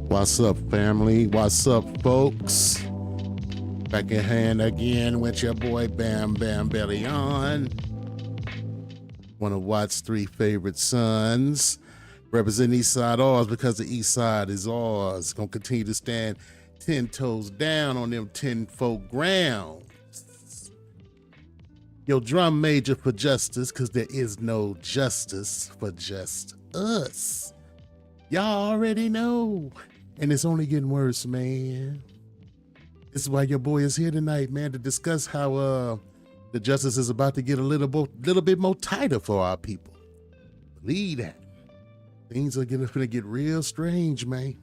What's up, family? What's up, folks? Back in hand again with your boy Bam Bam Belly on. One of Watt's 3 favorite sons. Representing East Side Ours because the East Side is ours. Gonna continue to stand 10 toes down on them 10-fold grounds. Yo, drum major for justice, because there is no justice for just us. Y'all already know. And it's only getting worse, man. This is why your boy is here tonight, man, to discuss how the justice is about to get a little bit more tighter for our people. Believe that. Things are gonna get real strange, man.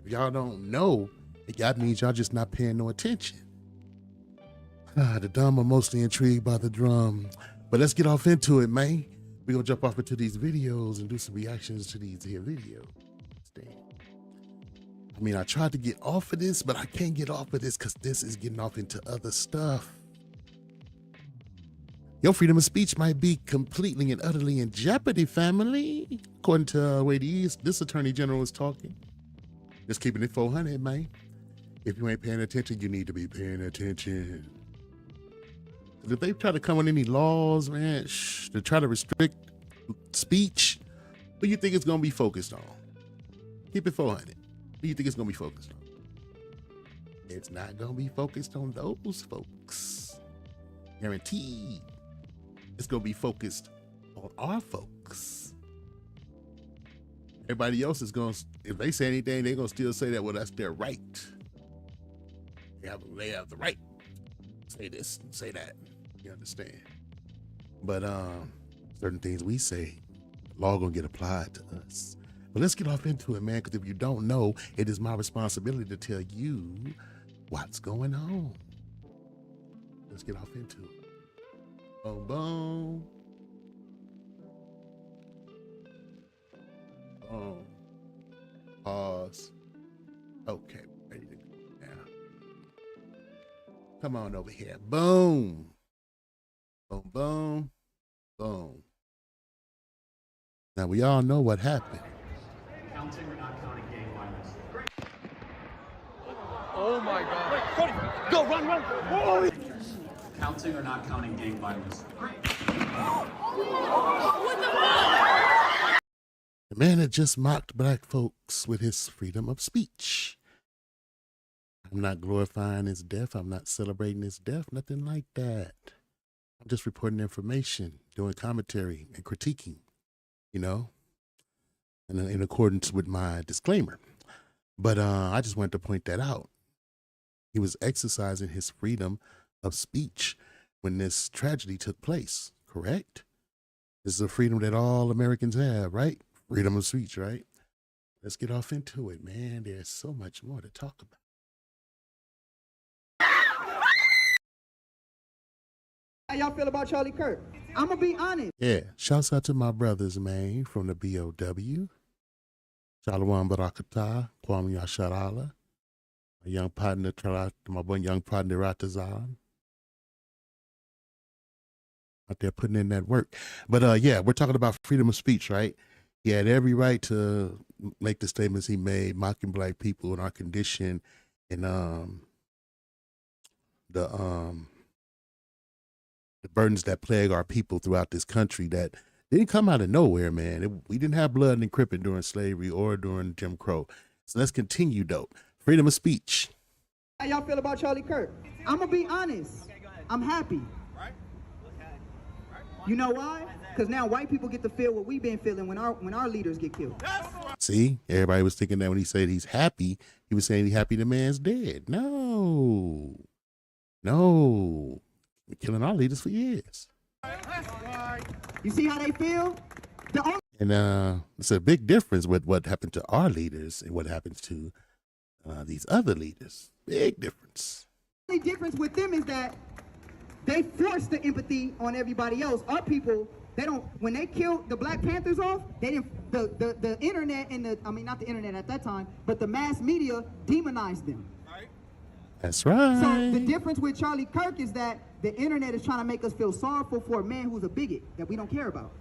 If y'all don't know, that means y'all just not paying no attention. The dumb are mostly intrigued by the drum. But let's get off into it, man. We're gonna jump off into these videos and do some reactions to these here videos. I mean, I tried to get off of this, but I can't get off of this because this is getting off into other stuff. Your freedom of speech might be completely and utterly in jeopardy, family. According to the way this attorney general is talking. Just keeping it 400, man. If you ain't paying attention, you need to be paying attention. If they try to come with any laws, man, to try to restrict speech, what do you think it's going to be focused on? Keep it 400. What do you think it's going to be focused on? It's not going to be focused on those folks. Guaranteed. It's going to be focused on our folks. Everybody else is going to, if they say anything, they're going to still say that, well, that's their right. They have the right to say this and say that. You understand? But certain things we say, law going to get applied to us. But let's get off into it, man, because if you don't know, it is my responsibility to tell you what's going on. Let's get off into it. Boom, boom. Boom. Pause. Okay, ready to go now. Come on over here. Boom. Boom, boom, boom. Now, we all know what happened. Counting or not counting gang violence? Oh my God. Wait, Cody, go, run. Whoa. Counting or not counting gang violence? The man had just mocked black folks with his freedom of speech. I'm not glorifying his death. I'm not celebrating his death. Nothing like that. I'm just reporting information, doing commentary and critiquing, you know, in accordance with my disclaimer. But I just wanted to point that out. He was exercising his freedom of speech when this tragedy took place, correct? This is a freedom that all Americans have, right? Freedom of speech, right? Let's get off into it, man. There's so much more to talk about. How y'all feel about Charlie Kirk? I'm gonna be honest. Yeah, shouts out to my brothers, man, from the BOW. Shalom Barakatah, Kwame Yasharala, my young partner, my one young partner, Ratazan. Out there putting in that work. But yeah, we're talking about freedom of speech, right? He had every right to make the statements he made, mocking black people and our condition and the burdens that plague our people throughout this country that didn't come out of nowhere, man. We didn't have blood and cripping during slavery or during Jim Crow. So let's continue, though. Freedom of speech. How y'all feel about Charlie Kirk? I'm gonna be honest. Okay, go ahead. I'm happy. Right? Okay. You know why? Because now white people get to feel what we've been feeling when our leaders get killed. See, everybody was thinking that when he said he's happy, he was saying he's happy the man's dead. No. We're killing our leaders for years. You see how they feel? And it's a big difference with what happened to our leaders and what happens to these other leaders. Big difference. The only difference with them is that they force the empathy on everybody else. Our people, they don't. When they killed the Black Panthers off, they didn't. The internet and not the internet at that time, but the mass media demonized them. That's right. So the difference with Charlie Kirk is that the internet is trying to make us feel sorrowful for a man who's a bigot that we don't care about.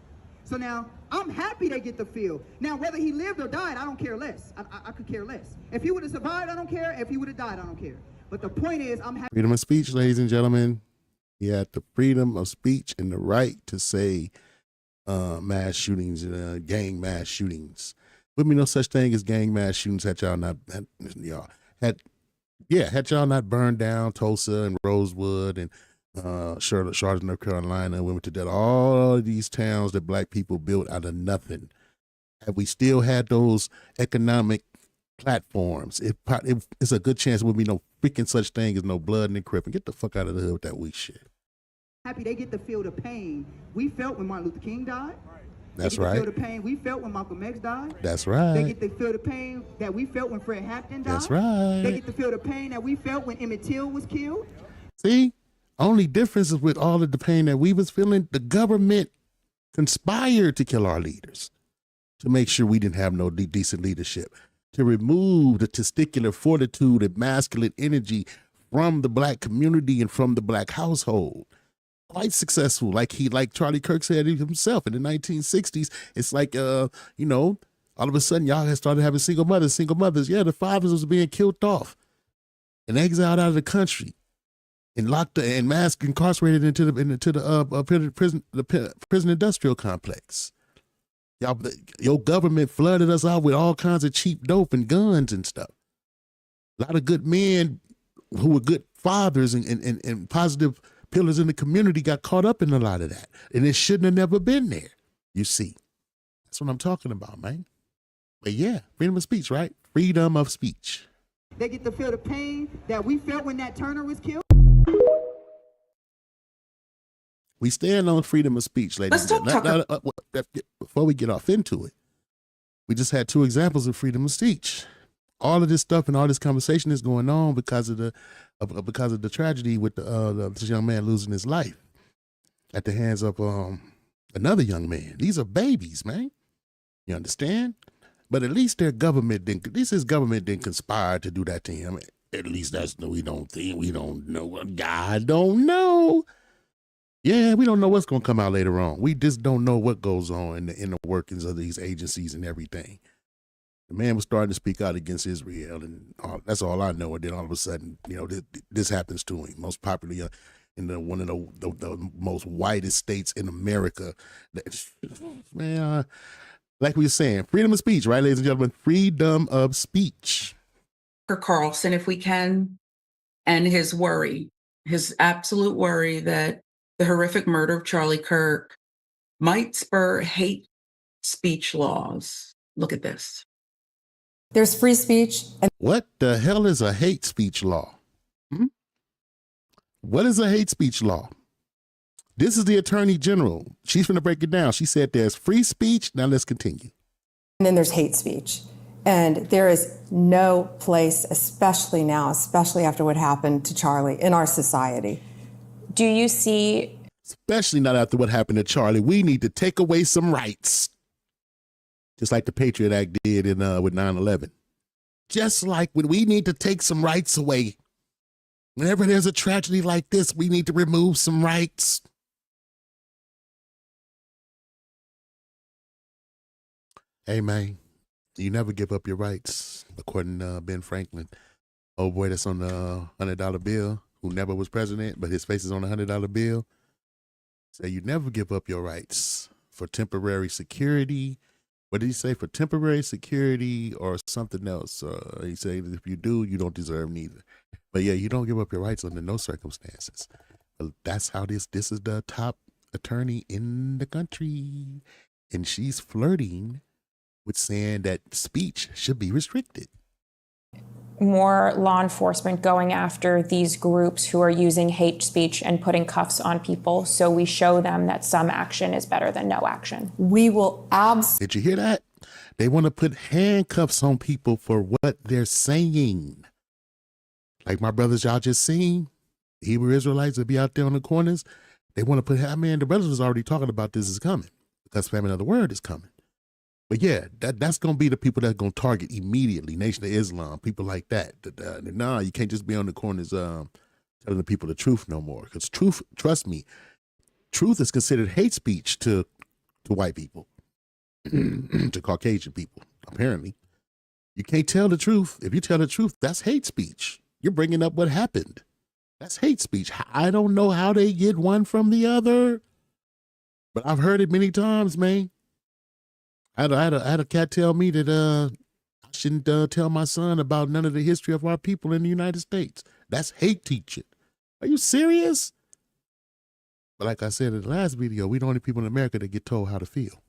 So now I'm happy they get the field. Now whether he lived or died, I don't care less. I could care less. If he would have survived, I don't care. If he would have died, I don't care. But the point is, I'm happy. Freedom of speech, ladies and gentlemen. He had the freedom of speech and the right to say mass shootings and gang mass shootings. Would be no such thing as gang mass shootings had y'all not had y'all not burned down Tulsa and Rosewood and Charlotte, North Carolina, women to death, all of these towns that black people built out of nothing. Have we still had those economic platforms, it's a good chance there would be no freaking such thing as no blood and crip. And get the fuck out of the hood with that weak shit. Happy they get to feel the pain we felt when Martin Luther King died. That's right. Right. Feel the pain we felt when Malcolm X died. That's right. They get to feel the pain that we felt when Fred Hampton died. That's right. They get to feel the pain that we felt when Emmett Till was killed. See, only difference is with all of the pain that we was feeling, the government conspired to kill our leaders to make sure we didn't have no decent leadership, to remove the testicular fortitude and masculine energy from the black community and from the black household. Quite successful, like Charlie Kirk said himself in the 1960s. It's like, all of a sudden y'all had started having single mothers. Yeah, the fathers was being killed off and exiled out of the country and locked and mass incarcerated into the prison industrial complex. Your government flooded us out with all kinds of cheap dope and guns and stuff. A lot of good men who were good fathers and positive pillars in the community got caught up in a lot of that. And it shouldn't have never been there, you see. That's what I'm talking about, man. But yeah, freedom of speech, right? Freedom of speech. They get to feel the pain that we felt when Nat Turner was killed. We stand on freedom of speech, ladies and gentlemen. Before we get off into it, we just had two examples of freedom of speech. All of this stuff and all this conversation is going on because of the tragedy with this young man losing his life at the hands of another young man. These are babies, man. You understand? But at least his government didn't conspire to do that to him. At least we don't know. God don't know. Yeah, we don't know what's going to come out later on. We just don't know what goes on in the workings of these agencies and everything. The man was starting to speak out against Israel, and that's all I know. And then all of a sudden, this happens to him. Most popular in one of the most whitest states in America. Man, like we were saying, freedom of speech, right, ladies and gentlemen? Freedom of speech. Carlson, if we can, and his absolute worry that the horrific murder of Charlie Kirk might spur hate speech laws. Look at this. There's free speech. What the hell is a hate speech law? What is a hate speech law? This is the Attorney General. She's going to break it down. She said there's free speech. Now let's continue. And then there's hate speech. And there is no place, especially now, especially after what happened to Charlie in our society. Do you see? Especially not after what happened to Charlie. We need to take away some rights. Just like the Patriot Act did with 9/11. Just like when we need to take some rights away. Whenever there's a tragedy like this, we need to remove some rights. Hey, man, you never give up your rights, according to Ben Franklin. Old boy that's on the $100 bill, who never was president, but his face is on the $100 bill. Say you never give up your rights for temporary security. What did he say? For temporary security or something else? He said if you do, you don't deserve neither. But yeah, you don't give up your rights under no circumstances. That's how this is the top attorney in the country. And she's flirting with saying that speech should be restricted. More law enforcement going after these groups who are using hate speech and putting cuffs on people, so we show them that some action is better than no action. We will Did you hear that? They want to put handcuffs on people for what they're saying. Like my brothers y'all just seen, Hebrew Israelites that be out there on the corners, they want to put, the brothers was already talking about this is coming because famine of the word is coming. But yeah, that's going to be the people that's going to target immediately. Nation of Islam, people like that. Nah, you can't just be on the corners telling the people the truth no more. Because truth, trust me, truth is considered hate speech to to white people, to Caucasian people, apparently. You can't tell the truth. If you tell the truth, that's hate speech. You're bringing up what happened. That's hate speech. I don't know how they get one from the other, but I've heard it many times, man. I had a cat tell me that I shouldn't tell my son about none of the history of our people in the United States. That's hate teaching. Are you serious? But like I said in the last video, we're the only people in America that get told how to feel.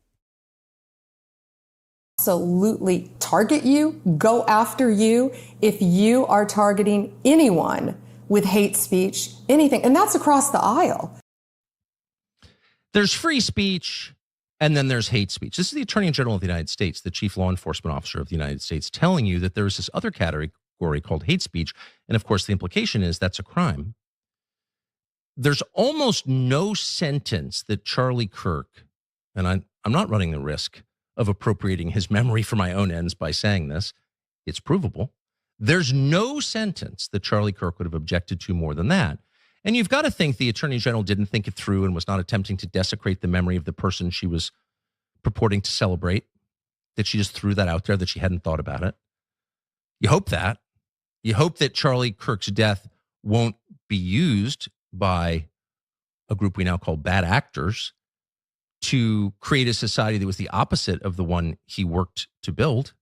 Absolutely target you, go after you if you are targeting anyone with hate speech, anything. And that's across the aisle. There's free speech, and then there's hate speech. This is the Attorney General of the United States, the Chief Law Enforcement Officer of the United States, telling you that there's this other category called hate speech. And of course, the implication is that's a crime. There's almost no sentence that Charlie Kirk, and I'm not running the risk of appropriating his memory for my own ends by saying this, it's provable. There's no sentence that Charlie Kirk would have objected to more than that. And you've got to think the Attorney General didn't think it through and was not attempting to desecrate the memory of the person she was purporting to celebrate, that she just threw that out there, that she hadn't thought about it. You hope that. You hope that Charlie Kirk's death won't be used by a group we now call bad actors to create a society that was the opposite of the one he worked to build.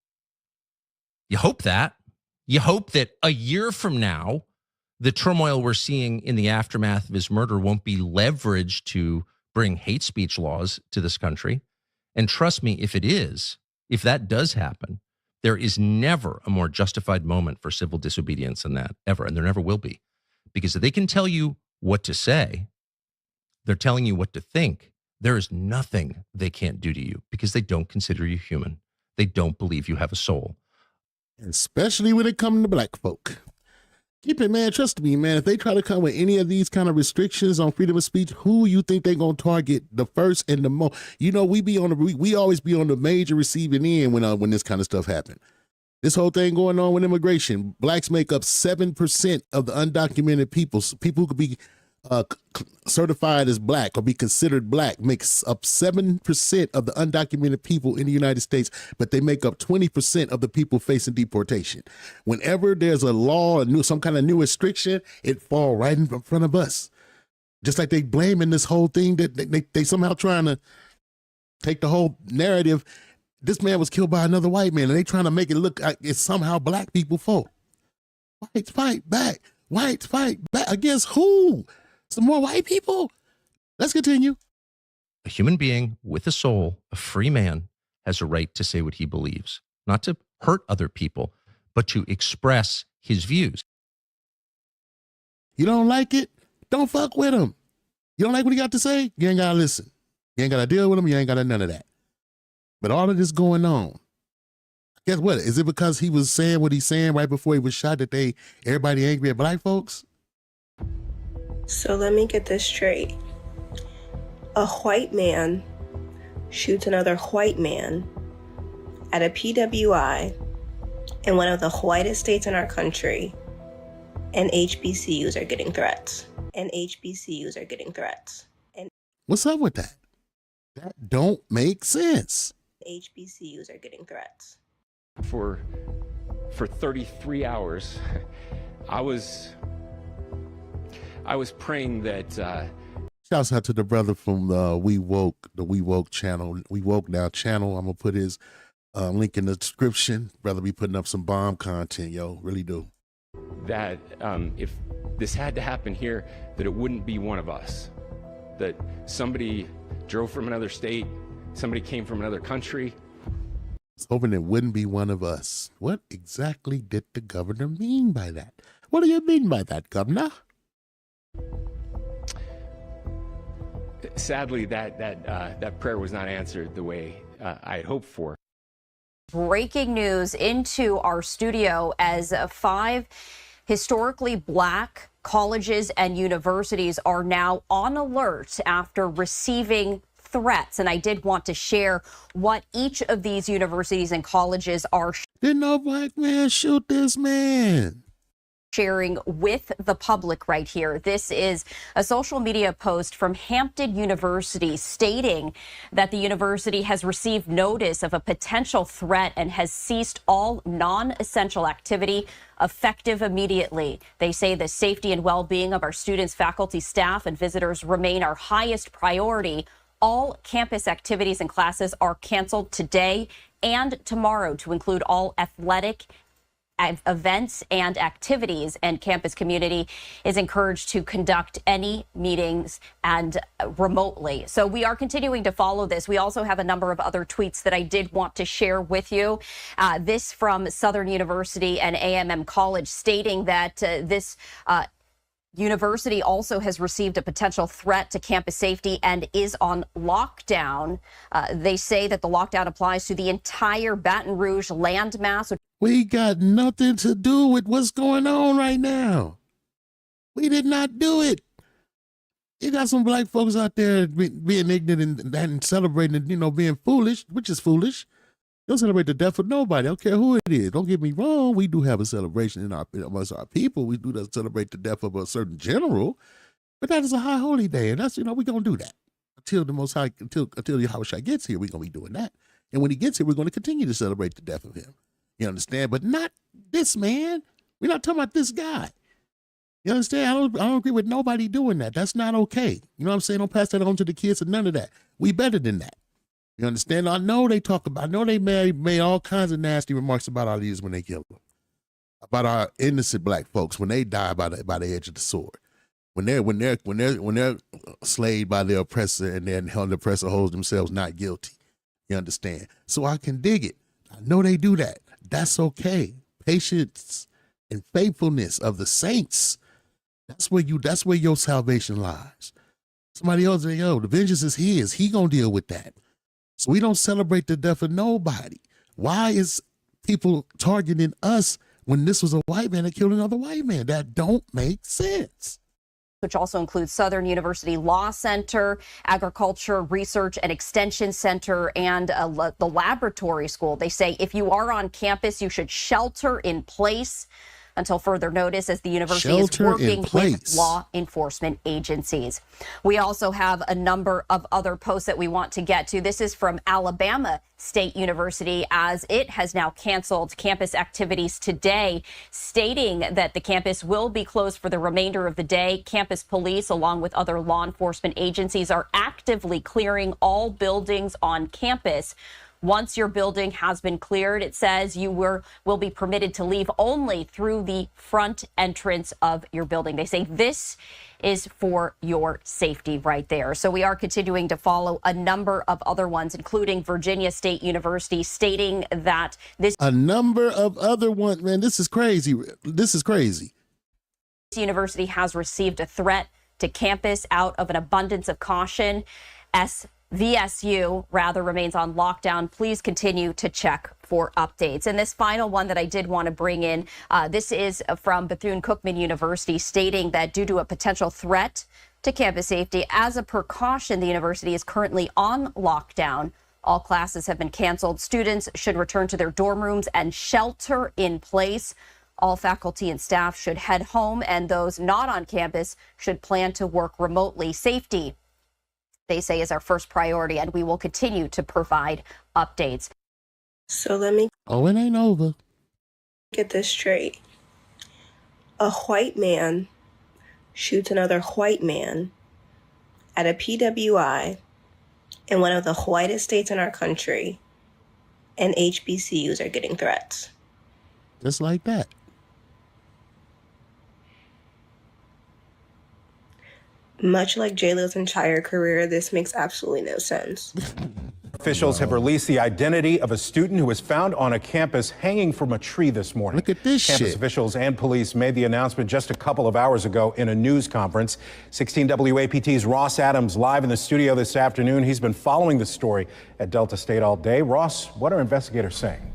You hope that. You hope that a year from now, the turmoil we're seeing in the aftermath of his murder won't be leveraged to bring hate speech laws to this country. And trust me, if it is, if that does happen, there is never a more justified moment for civil disobedience than that, ever. And there never will be. Because if they can tell you what to say, they're telling you what to think. There is nothing they can't do to you because they don't consider you human. They don't believe you have a soul. Especially when it comes to black folk. Keep it, man. Trust me, man. If they try to come with any of these kind of restrictions on freedom of speech, who you think they're going to target the first and the most? You know, we always be on the major receiving end when this kind of stuff happens. This whole thing going on with immigration, blacks make up 7% of the undocumented people. People who could be certified as black or be considered black makes up 7% of the undocumented people in the United States, but they make up 20% of the people facing deportation. Whenever there's a law, some kind of new restriction, it fall right in front of us. Just like they blaming this whole thing that they somehow trying to take the whole narrative. This man was killed by another white man, and they trying to make it look like it's somehow black people fault. Whites fight back. Whites fight back against who? Some more white people? Let's continue. A human being with a soul, a free man, has a right to say what he believes, not to hurt other people, but to express his views. You don't like it? Don't fuck with him. You don't like what he got to say? You ain't got to listen. You ain't got to deal with him. You ain't got to none of that. But all of this going on, guess what? Is it because he was saying what he's saying right before he was shot that everybody angry at black folks? So let me get this straight. A white man shoots another white man at a PWI in one of the whitest states in our country, and HBCUs are getting threats. And What's up with that? That don't make sense. HBCUs are getting threats. For 33 hours, I was praying that. Shouts out to the brother from the We Woke channel, We Woke Now channel. I'm gonna put his link in the description. Brother be putting up some bomb content, yo, really do. That if this had to happen here, that it wouldn't be one of us. That somebody drove from another state, somebody came from another country. I was hoping it wouldn't be one of us. What exactly did the governor mean by that? What do you mean by that, governor? Sadly, that prayer was not answered the way I had hoped for. Breaking news into our studio as 5 historically black colleges and universities are now on alert after receiving threats. And I did want to share what each of these universities and colleges are Did no black man shoot this man? sharing with the public right here. This is a social media post from Hampton University stating that the university has received notice of a potential threat and has ceased all non-essential activity effective immediately. They say the safety and well-being of our students, faculty, staff, and visitors remain our highest priority. All campus activities and classes are canceled today and tomorrow to include all athletic events and activities, and campus community is encouraged to conduct any meetings and remotely. So we are continuing to follow this. We also have a number of other tweets that I did want to share with you. This from Southern University and AMM College stating that this university also has received a potential threat to campus safety and is on lockdown. They say that the lockdown applies to the entire Baton Rouge landmass. We got nothing to do with what's going on right now. We did not do it. You got some black folks out there being ignorant and celebrating, being foolish, which is foolish. Don't celebrate the death of nobody. I don't care who it is. Don't get me wrong. We do have a celebration amongst our people. We do celebrate the death of a certain general, but that is a high holy day, and that's we're gonna do that until the Most High, until Yahushua gets here. We're gonna be doing that, and when he gets here, we're going to continue to celebrate the death of him. You understand? But not this man. We're not talking about this guy. You understand? I don't agree with nobody doing that. That's not okay. You know what I'm saying? Don't pass that on to the kids or none of that. We better than that. You understand? I know they made all kinds of nasty remarks about our leaders when they killed them, about our innocent black folks when they die by the edge of the sword, when they're slayed by their oppressor and then the oppressor holds themselves not guilty. You understand? So I can dig it. I know they do that. That's okay. Patience and faithfulness of the saints. That's where your salvation lies. Somebody else say, the vengeance is his. He gonna deal with that. So we don't celebrate the death of nobody. Why is people targeting us when this was a white man that killed another white man? That don't make sense. Which also includes Southern University Law Center, Agriculture Research and Extension Center, and the laboratory school. They say if you are on campus, you should shelter in place until further notice, as the university is working with law enforcement agencies. We also have a number of other posts that we want to get to. This is from Alabama State University, as it has now canceled campus activities today, stating that the campus will be closed for the remainder of the day. Campus police, along with other law enforcement agencies, are actively clearing all buildings on campus. Once your building has been cleared, it says you will be permitted to leave only through the front entrance of your building. They say this is for your safety right there. So we are continuing to follow a number of other ones, including Virginia State University, stating that a number of other ones. Man, this is crazy. This is crazy. This university has received a threat to campus out of an abundance of caution. VSU remains on lockdown. Please continue to check for updates. And this final one that I did want to bring in, this is from Bethune-Cookman University, stating that due to a potential threat to campus safety, as a precaution, the university is currently on lockdown. All classes have been canceled. Students should return to their dorm rooms and shelter in place. All faculty and staff should head home, and those not on campus should plan to work remotely. Safety, they say, is our first priority, and we will continue to provide updates. So let me it ain't over. Get this straight. A white man shoots another white man at a PWI in one of the whitest states in our country, and HBCUs are getting threats. Just like that. Much like J-Lo's entire career, this makes absolutely no sense. Officials have released the identity of a student who was found on a campus hanging from a tree this morning. Look at this Campus officials and police made the announcement just a couple of hours ago in a news conference. 16 WAPT's Ross Adams live in the studio this afternoon. He's been following the story at Delta State all day. Ross, what are investigators saying?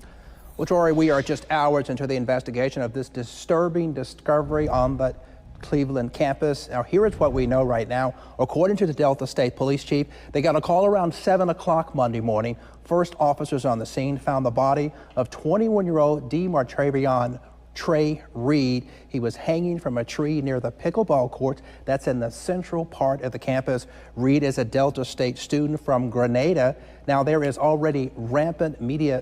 Well, Troy, we are just hours into the investigation of this disturbing discovery on the Cleveland campus. Now, here is what we know right now. According to the Delta State Police Chief, they got a call around 7 o'clock Monday morning. First officers on the scene found the body of 21-year-old D. Martravion Trey Reed. He was hanging from a tree near the pickleball court that's in the central part of the campus. Reed is a Delta State student from Grenada. Now, there is already rampant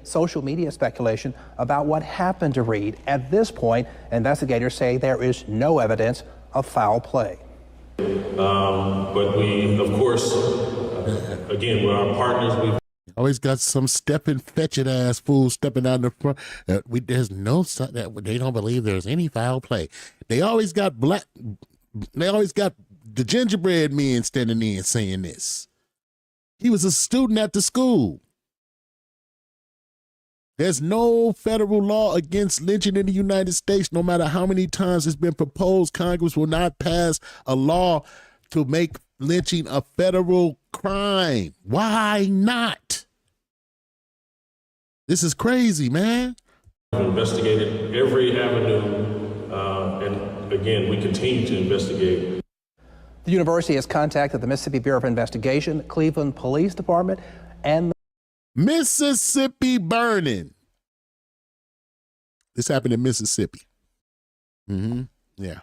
social media speculation about what happened to Reed. At this point, investigators say there is no evidence of foul play. But we, of course, again, with our partners, we've always got some stepping, fetching ass fool stepping out in the front. There's no, they don't believe there's any foul play. They always got the gingerbread men standing in saying this. He was a student at the school. There's no federal law against lynching in the United States. No matter how many times it's been proposed, Congress will not pass a law to make lynching a federal crime. Why not? This is crazy, man. We've investigated every avenue, and again, we continue to investigate. The university has contacted the Mississippi Bureau of Investigation, Cleveland Police Department, and the Mississippi burning. This happened in Mississippi. Yeah.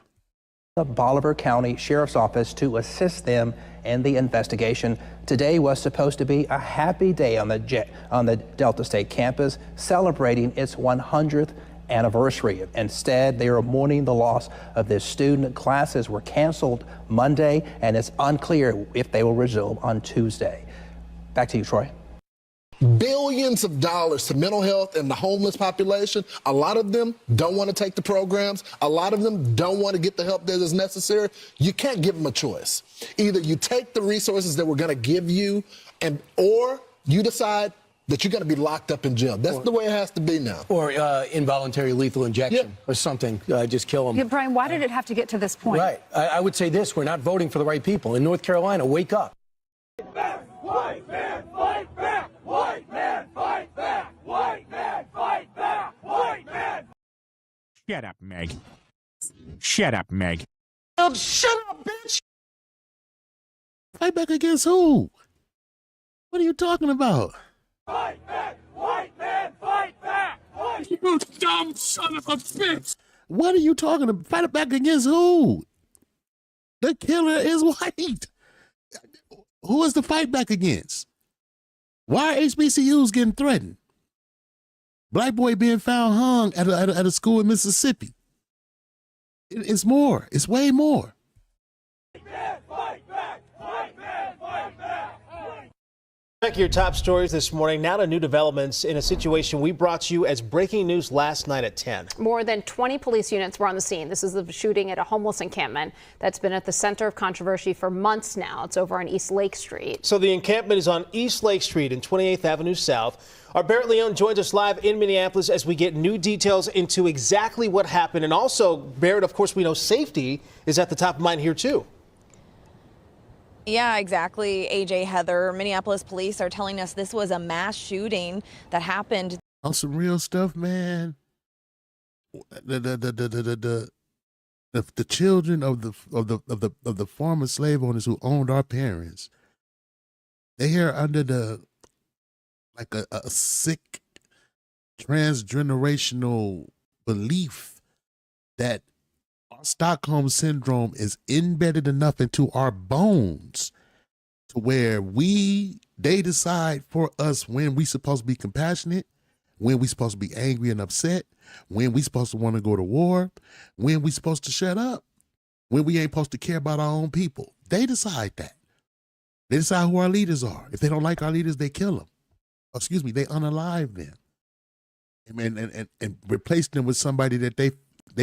The Bolivar County Sheriff's Office to assist them in the investigation. Today was supposed to be a happy day on the Delta State campus, celebrating its 100th anniversary. Instead, they are mourning the loss of this student. Classes were canceled Monday, and it's unclear if they will resume on Tuesday. Back to you, Troy. Billions of dollars to mental health and the homeless population. A lot of them don't want to take the programs. A lot of them don't want to get the help that is necessary. You can't give them a choice. Either you take the resources that we're going to give you, or you decide that you're going to be locked up in jail. That's the way it has to be now. Or involuntary lethal injection or something. Just kill them. Yeah, Brian, why did it have to get to this point? Right. I would say this. We're not voting for the right people. In North Carolina, wake up. White man, fight back! White man, fight back! White man, fight back! White man! Shut up, Meg. Shut up, Meg. Shut up, bitch! Fight back against who? What are you talking about? Fight back! White man, fight back! You dumb son of a bitch! What are you talking about? Fight back against who? The killer is white. Who is the fight back against? Why are HBCUs getting threatened? Black boy being found hung at a school in Mississippi. It's more. It's way more. Back to your top stories this morning. Now to new developments in a situation we brought to you as breaking news last night at 10. More than 20 police units were on the scene. This is the shooting at a homeless encampment that's been at the center of controversy for months now. It's over on East Lake Street. So the encampment is on East Lake Street and 28th Avenue South. Our Barrett Leone joins us live in Minneapolis as we get new details into exactly what happened. And also, Barrett, of course, we know safety is at the top of mind here, too. Yeah, exactly. AJ, Heather, Minneapolis police are telling us this was a mass shooting that happened. On some real stuff, man. The children of the former slave owners who owned our parents, they are under a sick transgenerational belief that Stockholm syndrome is embedded enough into our bones to where they decide for us when we supposed to be compassionate, when we supposed to be angry and upset, when we supposed to want to go to war, when we supposed to shut up, when we ain't supposed to care about our own people. They decide that. They decide who our leaders are. If they don't like our leaders, they kill them. They unalive them. And replace them with somebody that they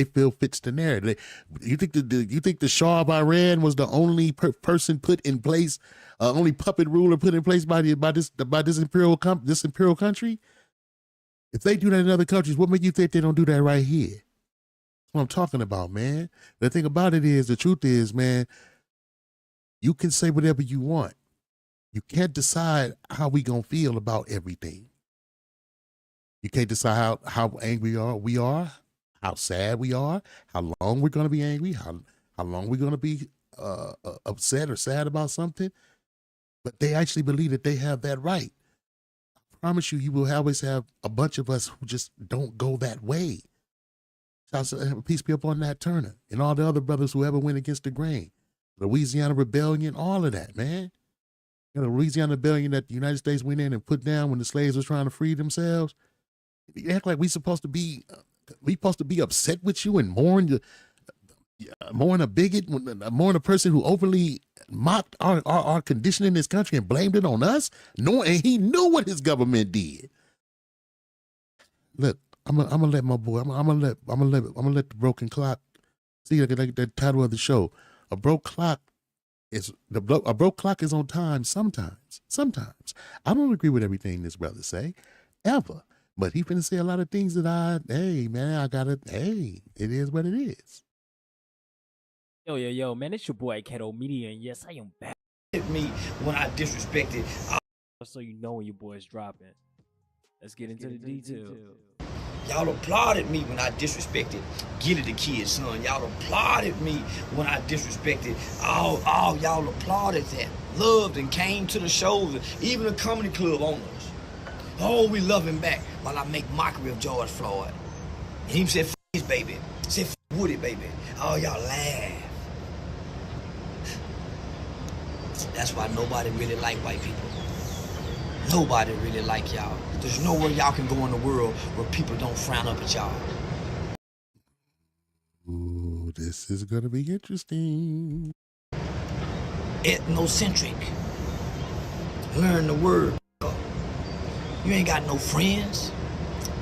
feel fits the narrative. You think the Shah of Iran was the only person put in place, only puppet ruler put in place by this imperial country? If they do that in other countries, what makes you think they don't do that right here? That's what I'm talking about, man. The thing about it is, the truth is, man, you can say whatever you want. You can't decide how we gonna feel about everything. You can't decide how angry we are, how sad we are, how long we're going to be angry, how long we're going to be upset or sad about something. But they actually believe that they have that right. I promise you, you will always have a bunch of us who just don't go that way. Peace be upon Nat Turner and all the other brothers who ever went against the grain. The Louisiana Rebellion, all of that, man. You know, the Louisiana Rebellion that the United States went in and put down when the slaves was trying to free themselves. You act like we supposed to be upset with you and mourn a bigot, mourn a person who openly mocked our condition in this country and blamed it on us, knowing he knew what his government did. Look, I'm gonna let my boy. I'm gonna let the broken clock. See, like the title of the show. A broke clock is on time sometimes. Sometimes I don't agree with everything this brother say, ever. But he finna say a lot of things that it is what it is. Yo, man, it's your boy Keto Media, and yes, I am back. Me when I disrespected. So you know when your boy's dropping. Let's get into the details. Y'all applauded me when I disrespected Gilly the Kid, son. Y'all applauded me when I disrespected. All y'all applauded that. Loved and came to the shows, even the comedy club owners. Oh, we love him back while I make mockery of George Floyd. And he said, f his baby. Said, f Woody, baby. Oh, y'all laugh. That's why nobody really like white people. Nobody really like y'all. There's nowhere y'all can go in the world where people don't frown up at y'all. Ooh, this is gonna be interesting. Ethnocentric. Learn the word. You ain't got no friends.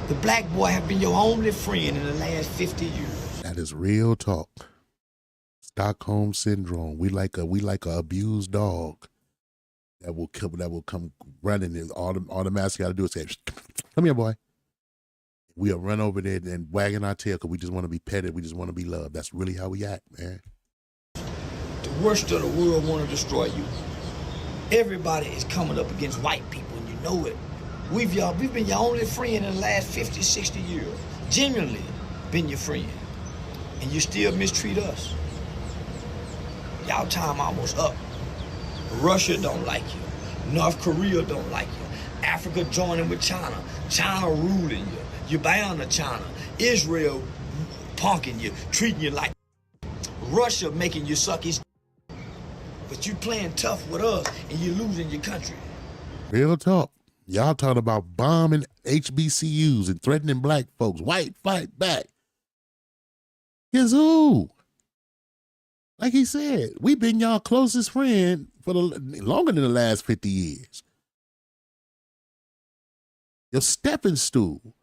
The black boy have been your only friend in the last 50 years. That is real talk. Stockholm syndrome. We like a abused dog that will come running. And all the master got to do is say, "Come here, boy." We'll run over there and wagging our tail because we just want to be petted. We just want to be loved. That's really how we act, man. The worst of the world want to destroy you. Everybody is coming up against white people, and you know it. We've been your only friend in the last 50, 60 years. Genuinely been your friend. And you still mistreat us. Y'all time almost up. Russia don't like you. North Korea don't like you. Africa joining with China. China ruling you. You're bound to China. Israel punking you, treating you like Russia making you suck his. But you playing tough with us and you're losing your country. Real talk. Y'all talking about bombing HBCUs and threatening black folks. White, fight back. Guess who? Like he said, we've been y'all closest friend for longer than the last 50 years. Your stepping stool.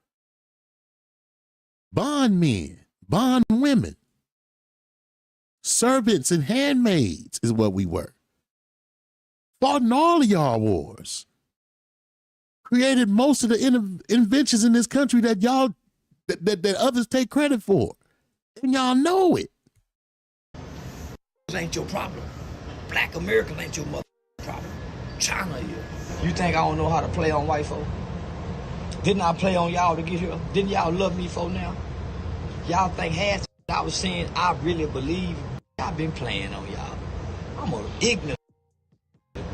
Bond men, bond women. Servants and handmaids is what we were. Fought in all of y'all wars. Created most of the inventions in this country that y'all, that others take credit for. And y'all know it. This ain't your problem. Black American ain't your mother problem. China is. You think I don't know how to play on white folk? Didn't I play on y'all to get here? Didn't y'all love me for now? Y'all think half I was saying I really believe? I've been playing on y'all. I'm a ignorant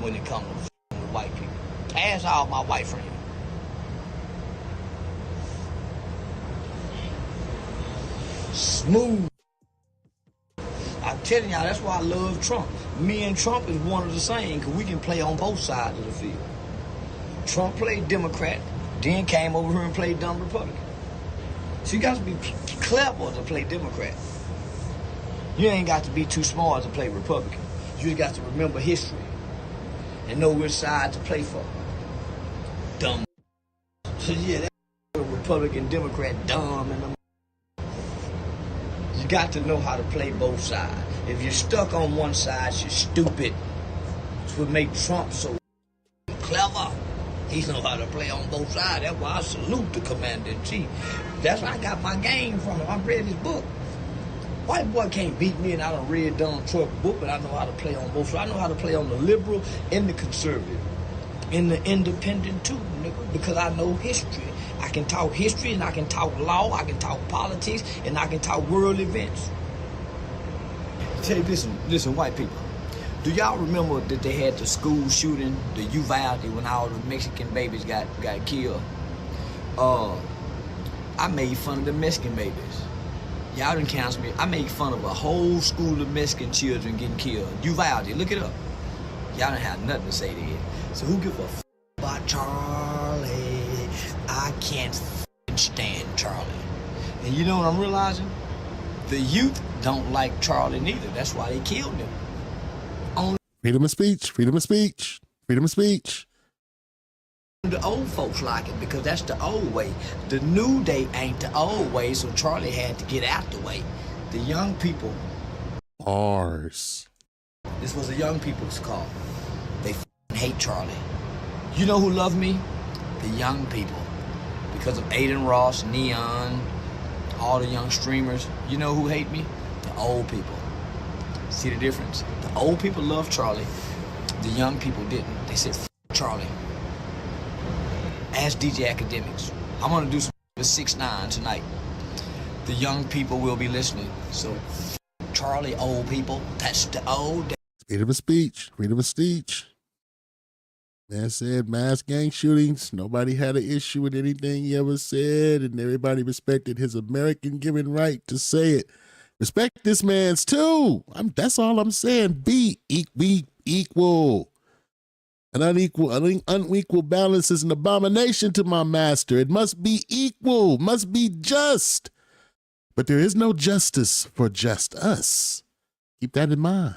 when it comes to white people. Pass out my white friend. Smooth. I'm telling y'all, that's why I love Trump. Me and Trump is one of the same, because we can play on both sides of the field. Trump played Democrat, then came over here and played dumb Republican. So you got to be clever to play Democrat. You ain't got to be too smart to play Republican. You just got to remember history and know which side to play for. Dumb. So yeah, that's Republican, Democrat, dumb, and you got to know how to play both sides. If you're stuck on one side, you're stupid. That's what makes Trump so clever. He knows how to play on both sides. That's why I salute the commander-in-chief. That's where I got my game from him. I read his book. White boy can't beat me, and I done read Donald Trump's book, but I know how to play on both sides. I know how to play on the liberal and the conservative, and the independent too, nigga, because I know history. I can talk history, and I can talk law, I can talk politics, and I can talk world events. Tell you, listen, white people. Do y'all remember that they had the school shooting, the Uvalde, when all the Mexican babies got killed? I made fun of the Mexican babies. Y'all done cancel me. I made fun of a whole school of Mexican children getting killed. Uvalde, look it up. Y'all don't have nothing to say there. So who give a f about Charlie? I can't stand Charlie. And you know what I'm realizing? The youth don't like Charlie neither. That's why they killed him. Only freedom of speech, freedom of speech, freedom of speech. the old folks like it because that's the old way. The new day ain't the old way, so Charlie had to get out the way. The young people. Ours. This was the young people's call. They hate Charlie. You know who love me? The young people. Because of Aiden Ross, Neon, all the young streamers. You know who hate me? The old people. See the difference? The old people love Charlie. The young people didn't. They said, Charlie. Ask DJ Academics. I'm gonna do some with 6ix9ine tonight. The young people will be listening. So, Charlie, old people, that's the old day. Freedom of speech, freedom of speech. Man said mass gang shootings. Nobody had an issue with anything he ever said, and everybody respected his American given right to say it. Respect this man's too. That's all I'm saying. Be equal. An unequal balance is an abomination to my master. It must be equal, must be just. But there is no justice for just us. Keep that in mind.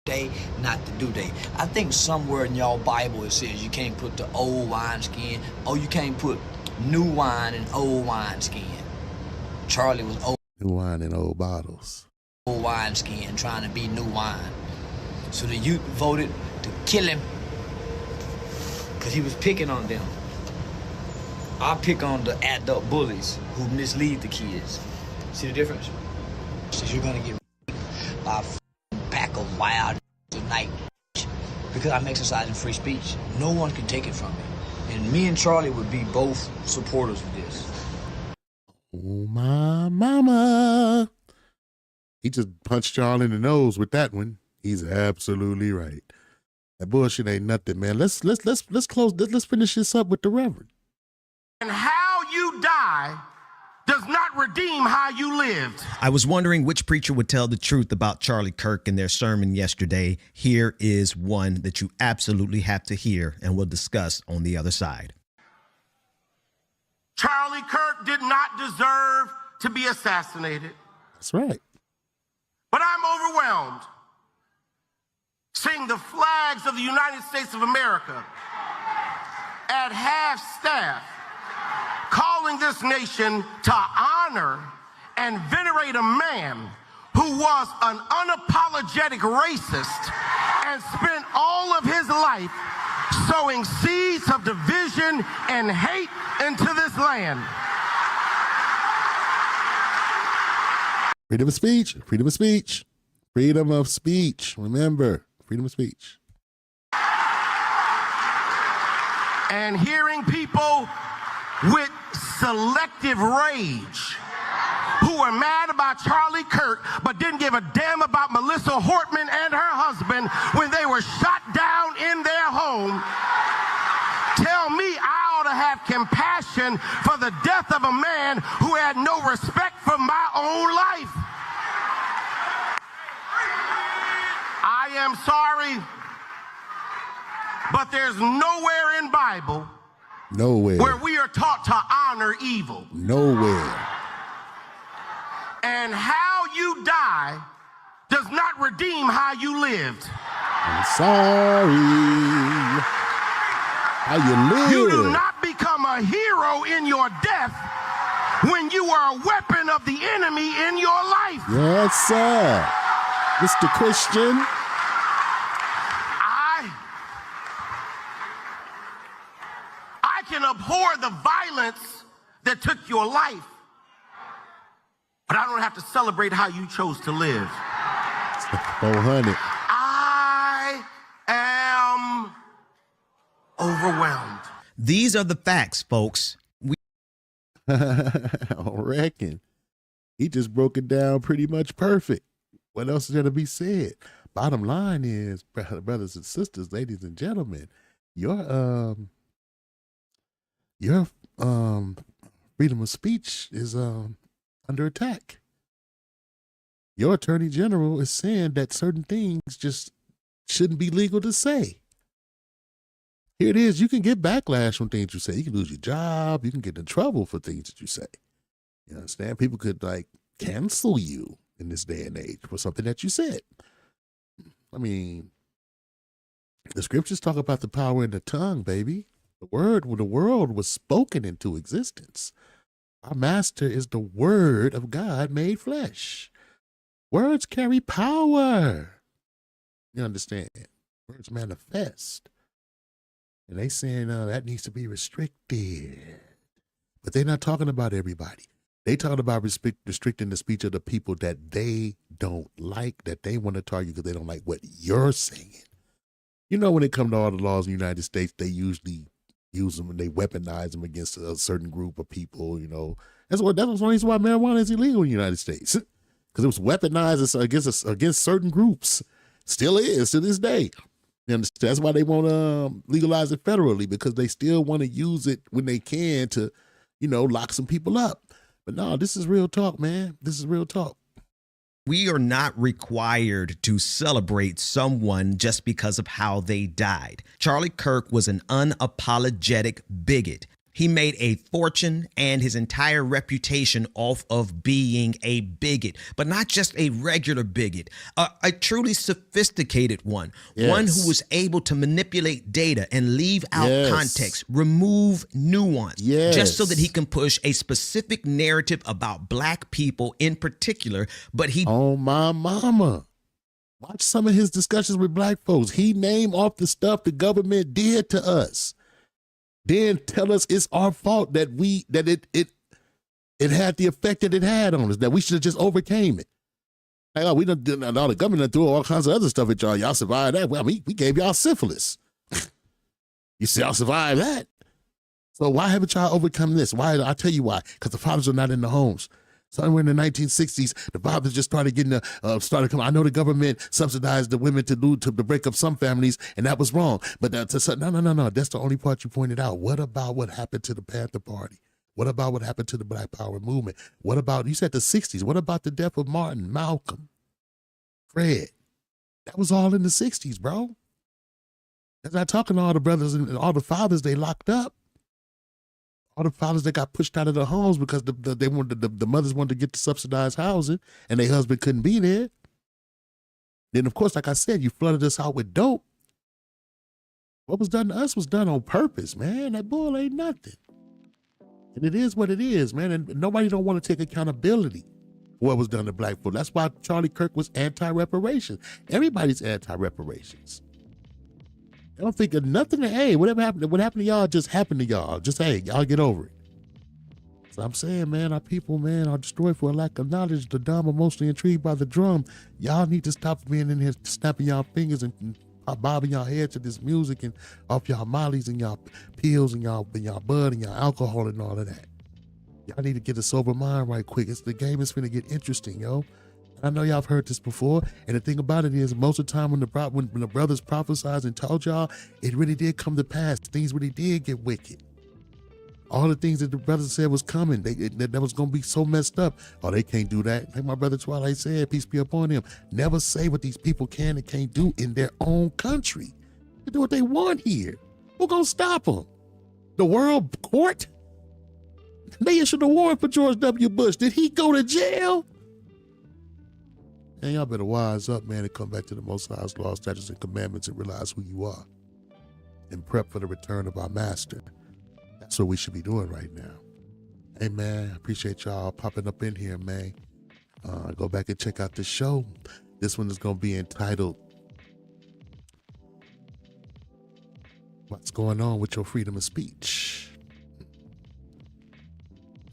Day, not the due day. I think somewhere in y'all Bible it says you can't put the old wineskin, or you can't put new wine in old wineskin. Charlie was old. New wine in old bottles. Old wineskin trying to be new wine. So the youth voted to kill him because he was picking on them. I pick on the adult bullies who mislead the kids. See the difference? So you're gonna get by a pack of wild tonight because I'm exercising free speech. No one can take it from me. And me and Charlie would be both supporters of this. Oh, my mama. He just punched y'all in the nose with that one. He's absolutely right. That bullshit ain't nothing, man. Let's close. Let's finish this up with the Reverend. And how you die does not redeem how you lived. I was wondering which preacher would tell the truth about Charlie Kirk in their sermon yesterday. Here is one that you absolutely have to hear, and we'll discuss on the other side. Charlie Kirk did not deserve to be assassinated. That's right. But I'm overwhelmed seeing the flags of the United States of America at half-staff calling this nation to honor and venerate a man who was an unapologetic racist and spent all of his life sowing seeds of division and hate into this land. Freedom of speech, freedom of speech, freedom of speech. Remember, freedom of speech. And hearing people with selective rage who were mad about Charlie Kirk but didn't give a damn about Melissa Hortman and her husband when they were shot down in their home tell me I ought to have compassion for the death of a man who had no respect for my own life. I am sorry, but there's nowhere in Bible where we are taught to honor evil. Nowhere. And how you die does not redeem how you lived. I'm sorry. How you live. You do not become a hero in your death when you are a weapon of the enemy in your life. Yes, sir. Mr. Christian. I can abhor the violence that took your life, but I don't have to celebrate how you chose to live. 400. I am overwhelmed. These are the facts, folks. I reckon. He just broke it down pretty much perfect. What else is there to be said? Bottom line is, brothers and sisters, ladies and gentlemen, your freedom of speech is under attack. Your attorney general is saying that certain things just shouldn't be legal to say. Here it is. You can get backlash from things you say. You can lose your job. You can get in trouble for things that you say. You understand? People could like cancel you in this day and age for something that you said. I mean, the scriptures talk about the power in the tongue, baby. The world was spoken into existence. Our master is the word of God made flesh. Words carry power. You understand? Words manifest. And they saying that needs to be restricted. But they're not talking about everybody. They talking about restricting the speech of the people that they don't like, that they want to target because they don't like what you're saying. You know, when it comes to all the laws in the United States, they usually use them and they weaponize them against a certain group of people, you know. That's one reason why marijuana is illegal in the United States. Because it was weaponized against certain groups. Still is to this day. You understand? That's why they want to legalize it federally, because they still want to use it when they can to, you know, lock some people up. But no, this is real talk, man. This is real talk. We are not required to celebrate someone just because of how they died. Charlie Kirk was an unapologetic bigot. He made a fortune and his entire reputation off of being a bigot, but not just a regular bigot, a truly sophisticated one, one who was able to manipulate data and leave out context, remove nuance, just so that he can push a specific narrative about black people in particular. But he... Oh, my mama. Watch some of his discussions with black folks. He named off the stuff the government did to us. Then tell us it's our fault that it had the effect that it had on us, that we should have just overcame it. Like, oh, all the government done threw all kinds of other stuff at y'all. Y'all survived that. Well, we gave y'all syphilis. You see, y'all survived that. So why haven't y'all overcome this? Why? I'll tell you why. Because the fathers are not in the homes. Somewhere in the 1960s, the fathers just started getting started coming. I know the government subsidized the women to break up some families, and that was wrong. But no. That's the only part you pointed out. What about what happened to the Panther Party? What about what happened to the Black Power movement? What about, you said the 60s? What about the death of Martin, Malcolm, Fred? That was all in the 60s, bro. That's not talking to all the brothers and all the fathers they locked up. All the fathers that got pushed out of their homes because the mothers wanted to get the subsidized housing and their husband couldn't be there. Then, of course, like I said, you flooded us out with dope. What was done to us was done on purpose, man. That bull ain't nothing. And it is what it is, man. And nobody don't want to take accountability for what was done to black folk. That's why Charlie Kirk was anti-reparations. Everybody's anti-reparations. I don't think of nothing. Hey, what happened to y'all just happened to y'all. Just, hey, y'all get over it. So I'm saying, man, our people, man, are destroyed for a lack of knowledge. The dumb are mostly intrigued by the drum. Y'all need to stop being in here snapping y'all fingers and bobbing y'all head to this music and off y'all mollies and y'all pills and y'all bud and y'all alcohol and all of that. Y'all need to get a sober mind right quick. The game is finna get interesting, yo. I know y'all have heard this before, and the thing about it is, most of the time when the brothers prophesied and told y'all, it really did come to pass. Things really did get wicked. All the things that the brothers said was coming, that was going to be so messed up. Oh, they can't do that. Like my brother Twilight said, peace be upon him. Never say what these people can and can't do in their own country. They do what they want here. Who's going to stop them? The world court? They issued a warrant for George W. Bush. Did he go to jail? And y'all better wise up, man, and come back to the Most High's laws, statutes, and commandments and realize who you are and prep for the return of our master. That's what we should be doing right now. Hey, man, I appreciate y'all popping up in here, man. Go back and check out the show. This one is going to be entitled, What's Going On with Your Freedom of Speech?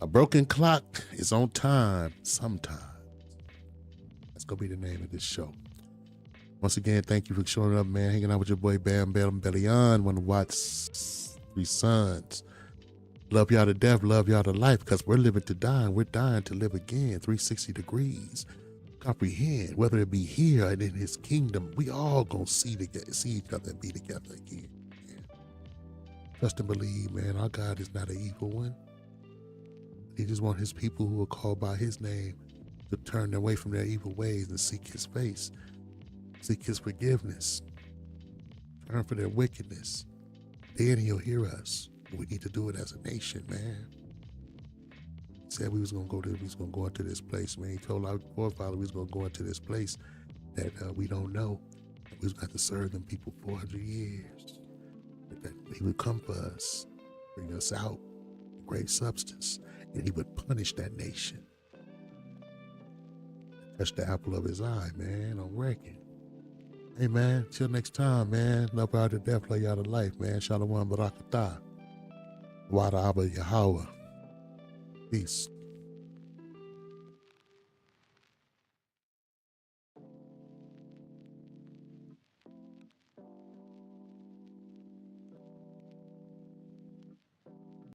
A broken clock is on time sometimes. That's going to be the name of this show. Once again, thank you for showing up, man. Hanging out with your boy Bam Bellion, one of Watt's 3 sons. Love y'all to death, love y'all to life, because we're living to die and we're dying to live again. 360 degrees. Comprehend, whether it be here and in his kingdom, we all going to see each other and be together again. Trust and believe, man. Our God is not an evil one. He just wants his people who are called by his name to turn away from their evil ways and seek his face, seek his forgiveness, turn from their wickedness. Then he'll hear us. We need to do it as a nation, man. He said we was gonna go into this place, man. He told our forefather we was gonna go into this place that we don't know. We was going to serve them people 400 years. That he would come for us, bring us out in great substance, and he would punish that nation. Touch the apple of his eye, man, on record. Hey, man, till next time, man. Love y'all to death, love y'all to life, man. Shalom barakatah. Wada Abba Yahweh. Peace.